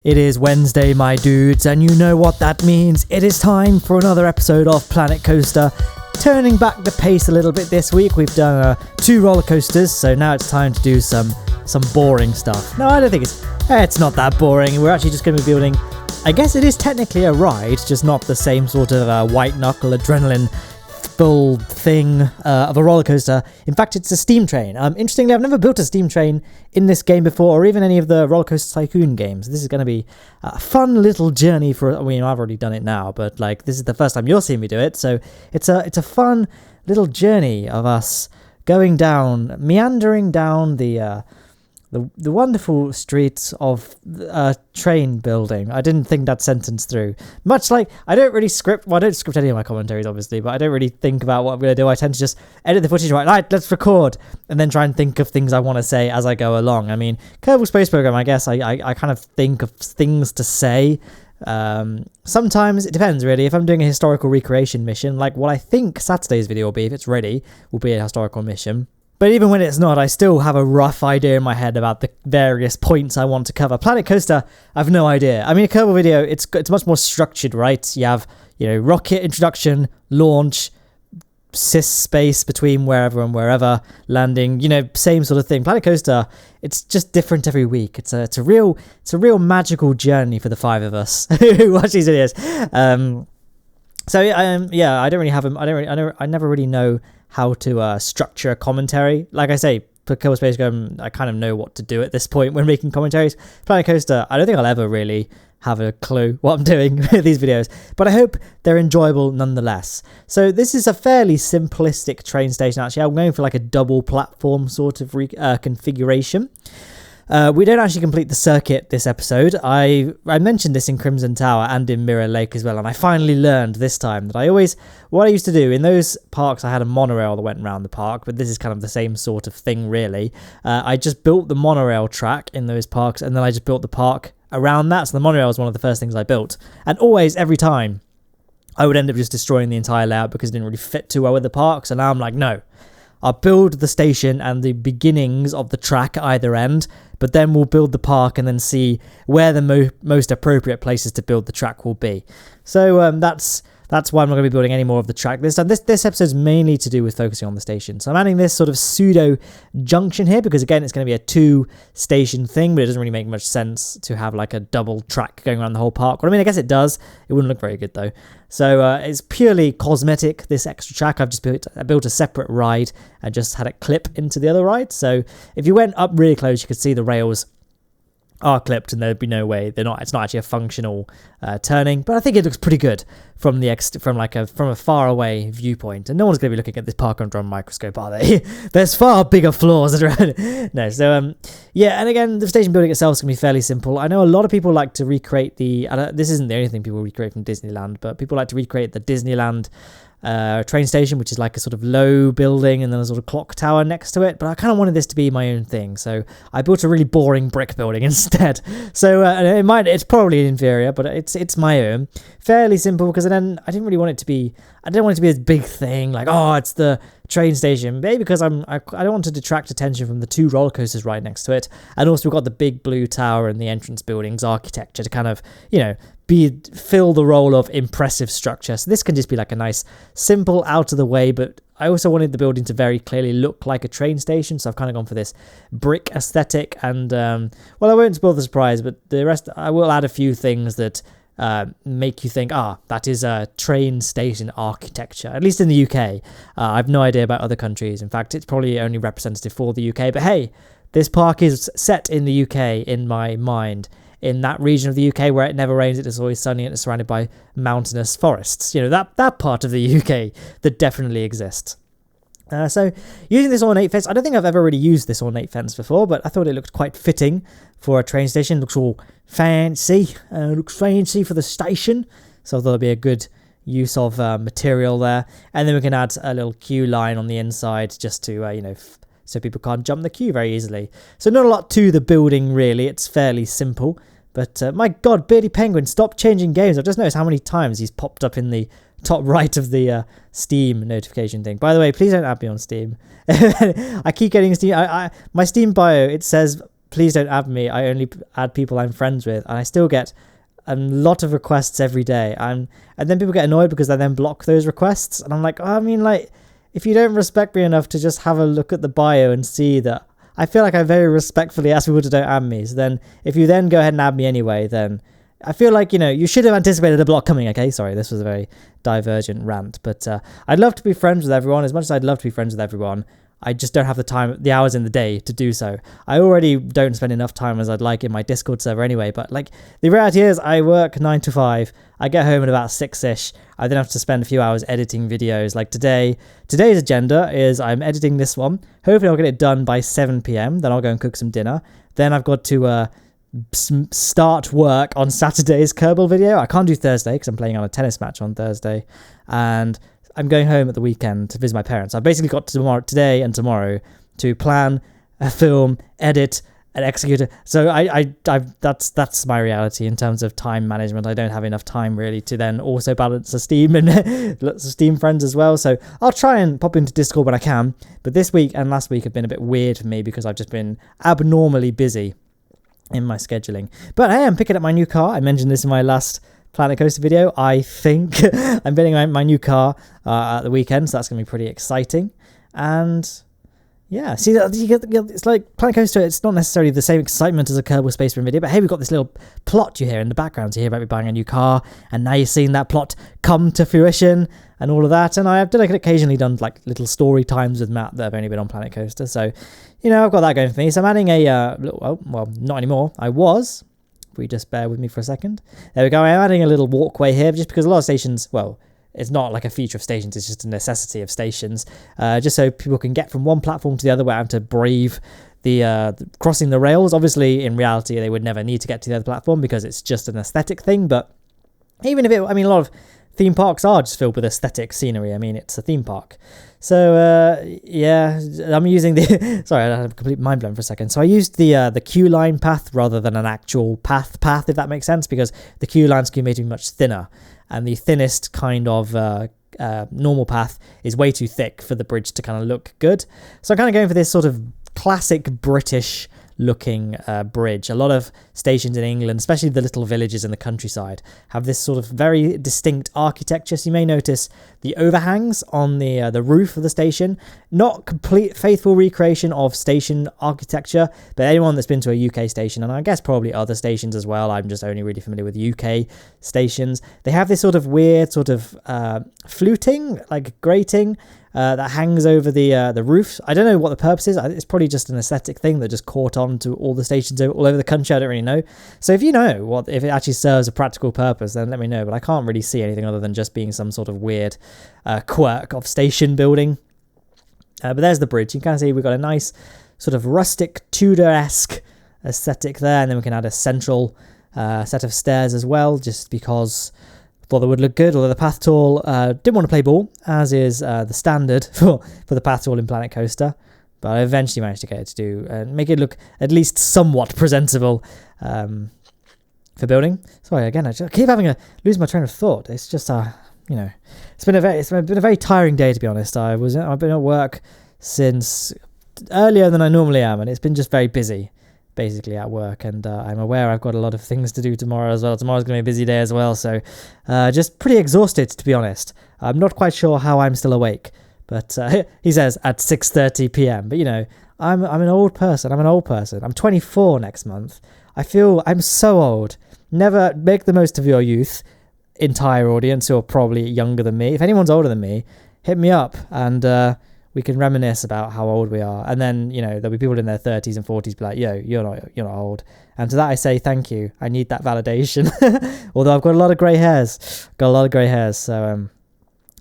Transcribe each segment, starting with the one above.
It is Wednesday, my dudes, and you know what that means. It is time for another episode of Planet Coaster. Turning back the pace a little bit this week, we've done 2 roller coasters, so now it's time to do some boring stuff. No, I don't think it's not that boring. We're actually just going to be building, I guess it is technically a ride, just not the same sort of white knuckle adrenaline full thing of a roller coaster. In fact, it's a steam train. Interestingly, I've never built a steam train in this game before, or even any of the Roller Coaster Tycoon games. This is going to be a fun little journey for. I mean, I've already done it now, but like this is the first time you're seeing me do it, so it's a fun little journey of us going down, meandering down the wonderful streets of train building. I didn't think that sentence through. Much like, I don't script any of my commentaries, obviously, but I don't really think about what I'm going to do. I tend to just edit the footage, right, let's record, and then try and think of things I want to say as I go along. I mean, Kerbal Space Program, I guess I kind of think of things to say. Sometimes it depends, really. If I'm doing a historical recreation mission, like what I think Saturday's video will be, if it's ready, will be a historical mission. But even when it's not, I still have a rough idea in my head about the various points I want to cover. Planet Coaster, I've no idea. I mean, a Kerbal video, it's much more structured, right? You have, rocket introduction, launch, space between wherever and wherever, landing, same sort of thing. Planet Coaster, it's just different every week. It's a real magical journey for the 5 of us who watch these videos. I never really know how to structure a commentary. Like I say, for Kerbal Space Program, I kind of know what to do at this point when making commentaries. Planet Coaster, I don't think I'll ever really have a clue what I'm doing with these videos, but I hope they're enjoyable nonetheless. So this is a fairly simplistic train station, actually. I'm going for like a double platform sort of configuration. We don't actually complete the circuit this episode. I mentioned this in Crimson Tower and in Mirror Lake as well, and I finally learned this time that what I used to do in those parks, I had a monorail that went around the park, but this is kind of the same sort of thing, really. I just built the monorail track in those parks, and then I just built the park around that, so the monorail was one of the first things I built. And always, every time, I would end up just destroying the entire layout because it didn't really fit too well with the park, so now I'm like, no. I'll build the station and the beginnings of the track at either end, but then we'll build the park and then see where the most appropriate places to build the track will be. So that's why I'm not going to be building any more of the track this time. This episode's mainly to do with focusing on the station. So I'm adding this sort of pseudo junction here because, again, it's going to be a 2-station thing, but it doesn't really make much sense to have like a double track going around the whole park. Well, I mean, I guess it does. It wouldn't look very good, though. So it's purely cosmetic, this extra track. I built a separate ride and just had it clip into the other ride. So if you went up really close, you could see the rails are clipped and there'd be no way it's not actually a functional turning, but I think it looks pretty good from a far away viewpoint, and no one's going to be looking at this park under a microscope, are they? There's far bigger flaws around. No, so and again, the station building itself is going to be fairly simple. I know a lot of people like to recreate this isn't the only thing people recreate from Disneyland, but people like to recreate the Disneyland train station, which is like a sort of low building and then a sort of clock tower next to it, but I kind of wanted this to be my own thing, so I built a really boring brick building instead. So it's probably inferior, but it's my own, fairly simple, because then I didn't really want it to be. I didn't want it to be this big thing like, oh, it's the train station, maybe because I don't want to detract attention from the 2 roller coasters right next to it, and also we've got the big blue tower and the entrance buildings architecture to kind of fill the role of impressive structure. So this can just be like a nice, simple, out of the way, but I also wanted the building to very clearly look like a train station, so I've kind of gone for this brick aesthetic, and I won't spoil the surprise, but the rest, I will add a few things that make you think, that is a train station architecture, at least in the UK. I've no idea about other countries. In fact, it's probably only representative for the UK, but hey, this park is set in the UK in my mind, in that region of the UK where it never rains, it is always sunny, and it's surrounded by mountainous forests. That part of the UK that definitely exists. So using this ornate fence, I don't think I've ever really used this ornate fence before, but I thought it looked quite fitting for a train station. It looks all fancy, looks fancy for the station, so I thought it'd be a good use of material there. And then we can add a little queue line on the inside just to, so people can't jump the queue very easily. So not a lot to the building, really. It's fairly simple. But my God, Beardy Penguin, stop changing games. I've just noticed how many times he's popped up in the top right of the Steam notification thing. By the way, please don't add me on Steam. I keep getting Steam. My Steam bio, it says please don't add me. I only add people I'm friends with. And I still get a lot of requests every day. And then people get annoyed because I then block those requests. And I'm like, if you don't respect me enough to just have a look at the bio and see that, I feel like I very respectfully ask people to don't add me. So then if you then go ahead and add me anyway, then I feel like, you should have anticipated a block coming. Okay, sorry, this was a very divergent rant. But I'd love to be friends with everyone. As much as I'd love to be friends with everyone, I just don't have the hours in the day to do so. I already don't spend enough time as I'd like in my Discord server anyway, but the reality is I work 9 to 5. I get home at about 6ish. I then have to spend a few hours editing videos. Like today's agenda is I'm editing this one. Hopefully I'll get it done by 7 p.m. Then I'll go and cook some dinner. Then I've got to start work on Saturday's Kerbal video. I can't do Thursday because I'm playing on a tennis match on Thursday. And I'm going home at the weekend to visit my parents. I've basically got today and tomorrow to plan, film, edit, and execute it. So that's my reality in terms of time management. I don't have enough time really to then also balance the Steam and lots of Steam friends as well. So I'll try and pop into Discord when I can. But this week and last week have been a bit weird for me because I've just been abnormally busy in my scheduling. But hey, I'm picking up my new car. I mentioned this in my last Planet Coaster video. I think I'm building my new car at the weekend, so that's going to be pretty exciting. And yeah, see, it's like Planet Coaster, it's not necessarily the same excitement as a Kerbal Space Marine video, but hey, we've got this little plot you hear in the background. You hear about me buying a new car, and now you're seeing that plot come to fruition and all of that. And I've occasionally done little story times with Matt that have only been on Planet Coaster, so I've got that going for me. So I'm adding not anymore. I was. We just bear with me for a second. There we go. I'm adding a little walkway here just because a lot of stations, it's not like a feature of stations, it's just a necessity of stations, just so people can get from one platform to the other without having to brave the crossing the rails. Obviously, in reality, they would never need to get to the other platform because it's just an aesthetic thing, but even if a lot of theme parks are just filled with aesthetic scenery. It's a theme park. So, I'm using the... Sorry, I had a complete mind blown for a second. So I used the queue line path rather than an actual path, if that makes sense, because the queue line's going to be much thinner. And the thinnest kind of normal path is way too thick for the bridge to kind of look good. So I'm kind of going for this sort of classic British looking bridge. A lot of stations in England, especially the little villages in the countryside, have this sort of very distinct architecture. So you may notice the overhangs on the roof of the station. Not complete faithful recreation of station architecture, but anyone that's been to a UK station, and I guess probably other stations as well, I'm just only really familiar with UK stations, they have this sort of weird sort of fluting, like grating, that hangs over the roof. I don't know what the purpose is. It's probably just an aesthetic thing that just caught on to all the stations all over the country. I don't really know. So if you know if it actually serves a practical purpose, then let me know. But I can't really see anything other than just being some sort of weird quirk of station building. But there's the bridge. You can kind of see we've got a nice sort of rustic Tudor-esque aesthetic there. And then we can add a central set of stairs as well, just because... thought they would look good, although the path tool didn't want to play ball, as is the standard for the path tool in Planet Coaster. But I eventually managed to get it to do make it look at least somewhat presentable for building. Sorry, again, I keep having lose my train of thought. It's just it's been a very tiring day, to be honest. I've been at work since earlier than I normally am, and it's been just very busy. Basically at work, and I'm aware I've got a lot of things to do tomorrow as well. Tomorrow's going to be a busy day as well, so just pretty exhausted, to be honest. I'm not quite sure how I'm still awake, but he says at 6:30 p.m. But I'm an old person. I'm 24 next month. I feel I'm so old. Never make the most of your youth, entire audience who are probably younger than me. If anyone's older than me, hit me up and we can reminisce about how old we are. And then, there'll be people in their 30s and 40s be like, yo, you're not old. And to that I say thank you. I need that validation. Although I've got a lot of grey hairs. So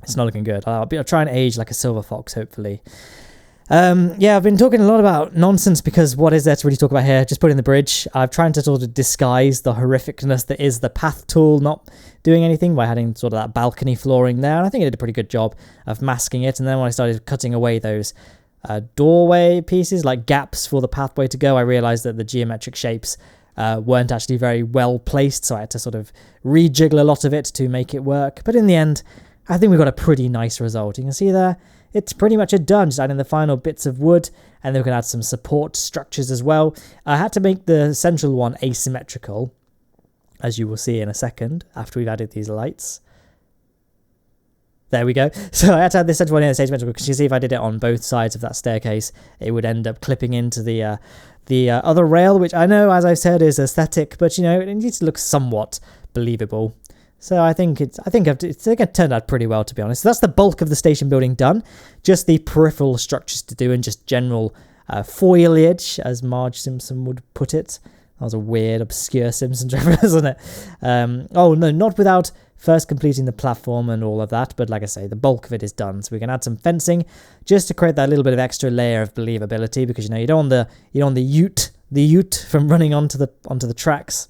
it's not looking good. I'll try and age like a silver fox, hopefully. I've been talking a lot about nonsense because what is there to really talk about here? Just put in the bridge. I'm trying to sort of disguise the horrificness that is the path tool not doing anything by adding sort of that balcony flooring there. And I think it did a pretty good job of masking it. And then when I started cutting away those doorway pieces, like gaps for the pathway to go, I realized that the geometric shapes weren't actually very well placed. So I had to sort of rejiggle a lot of it to make it work. But in the end, I think we got a pretty nice result. You can see there, it's pretty much done. Just adding the final bits of wood, and then we can add some support structures as well. I had to make the central one asymmetrical, as you will see in a second after we've added these lights. There we go. So I had to add this central one in asymmetrical because you see if I did it on both sides of that staircase, it would end up clipping into the other rail, which I know, as I said, is aesthetic, but it needs to look somewhat believable. So I think it turned out pretty well, to be honest. So that's the bulk of the station building done. Just the peripheral structures to do and just general foliage, as Marge Simpson would put it. That was a weird, obscure Simpsons reference, wasn't it? Oh no, not without first completing the platform and all of that. But like I say, the bulk of it is done. So we can add some fencing just to create that little bit of extra layer of believability, because you don't want the ute from running onto the tracks.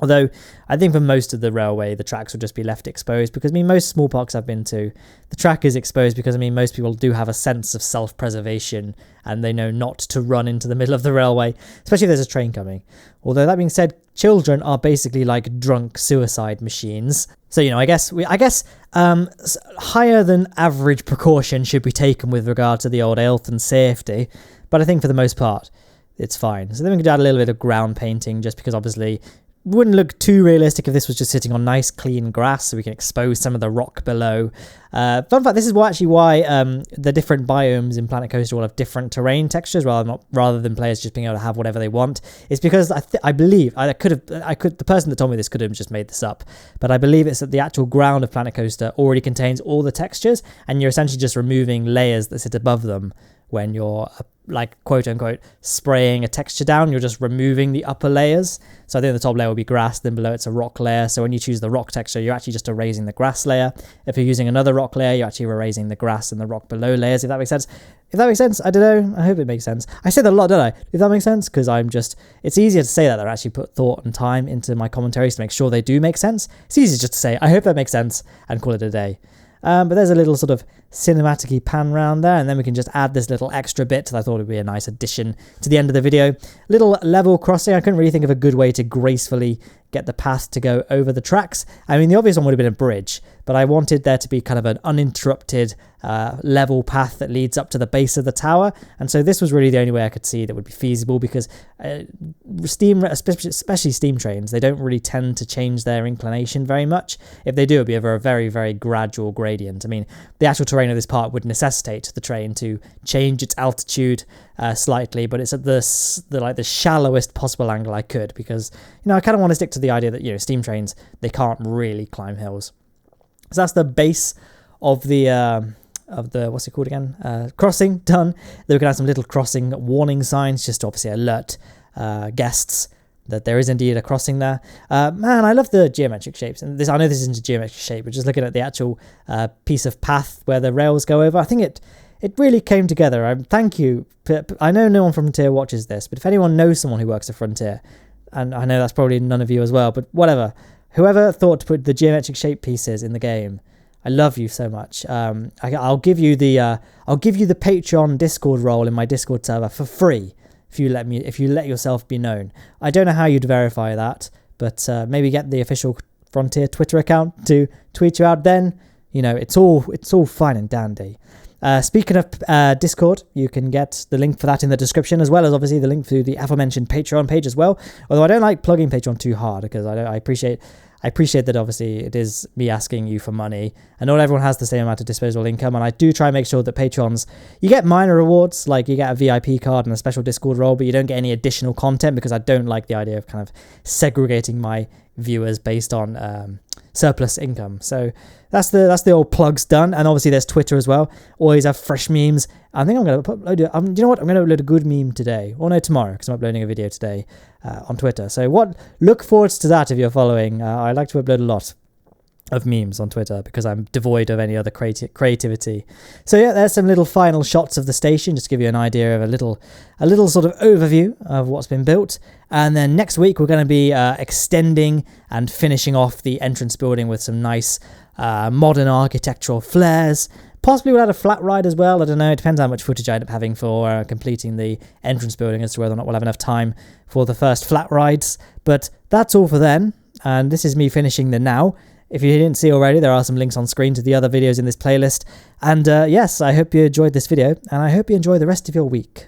Although I think for most of the railway, the tracks will just be left exposed, because most small parks I've been to, the track is exposed because most people do have a sense of self-preservation and they know not to run into the middle of the railway, especially if there's a train coming. Although that being said, children are basically like drunk suicide machines. So I guess higher than average precaution should be taken with regard to the old health and safety, but I think for the most part it's fine. So then we could add a little bit of ground painting, just because obviously wouldn't look too realistic if this was just sitting on nice clean grass, so we can expose some of the rock below. Fun fact, this is why the different biomes in Planet Coaster all have different terrain textures, rather than players just being able to have whatever they want. It's because I believe the person that told me this could have just made this up, but I believe it's that the actual ground of Planet Coaster already contains all the textures, and you're essentially just removing layers that sit above them. When you're like quote unquote spraying a texture down, you're just removing the upper layers. So I think the top layer will be grass, then below it's a rock layer. So when you choose the rock texture, you're actually just erasing the grass layer. If you're using another rock layer, you're actually erasing the grass and the rock below layers, if that makes sense. If that makes sense, I don't know. I hope it makes sense. I say that a lot, don't I? If that makes sense, because it's easier to say that than actually put thought and time into my commentaries to make sure they do make sense. It's easier just to say, I hope that makes sense, and call it a day. But there's a little sort of cinematic-y pan round there, and then we can just add this little extra bit that I thought would be a nice addition to the end of the video. Little level crossing. I couldn't really think of a good way to gracefully get the path to go over the tracks. I mean, the obvious one would have been a bridge, but I wanted there to be kind of an uninterrupted level path that leads up to the base of the tower, and so this was really the only way I could see that would be feasible, because especially steam trains, they don't really tend to change their inclination very much. If they do, it'd be over a very, very gradual gradient. I mean, the actual terrain of this part would necessitate the train to change its altitude slightly, but it's at the shallowest possible angle I could, because I kind of want to stick to the idea that steam trains, they can't really climb hills. So that's the base of the what's it called again? Crossing done. Then we can add some little crossing warning signs just to obviously alert guests that there is indeed a crossing there. Man, I love the geometric shapes. And I know this isn't a geometric shape, but just looking at the actual piece of path where the rails go over, I think it really came together. Thank you. I know no one from Frontier watches this, but if anyone knows someone who works at Frontier, and I know that's probably none of you as well, but whatever, whoever thought to put the geometric shape pieces in the game, I love you so much. I'll give you the Patreon Discord role in my Discord server for free if you let yourself be known. I don't know how you'd verify that, but maybe get the official Frontier Twitter account to tweet you out. Then it's all fine and dandy. Speaking of Discord, you can get the link for that in the description, as well as obviously the link to the aforementioned Patreon page as well. Although I don't like plugging Patreon too hard, because I appreciate that obviously it is me asking you for money, and not everyone has the same amount of disposable income, and I do try and make sure that Patrons, you get minor rewards, like you get a VIP card and a special Discord role, but you don't get any additional content, because I don't like the idea of kind of segregating my viewers based on surplus income. So that's the old plugs done. And obviously there's Twitter as well. Always have fresh memes. I think I'm going to upload it. You know what? I'm going to upload a good meme today. Or no, tomorrow, because I'm uploading a video today on Twitter. So look forward to that if you're following. I like to upload a lot of memes on Twitter, because I'm devoid of any other creativity. So yeah, there's some little final shots of the station, just to give you an idea of a little sort of overview of what's been built. And then next week we're going to be extending and finishing off the entrance building with some nice modern architectural flares. Possibly we'll add a flat ride as well. I don't know. It depends how much footage I end up having for completing the entrance building, as to whether or not we'll have enough time for the first flat rides. But that's all for then. And this is me finishing the now. If you didn't see already, there are some links on screen to the other videos in this playlist. And yes, I hope you enjoyed this video, and I hope you enjoy the rest of your week.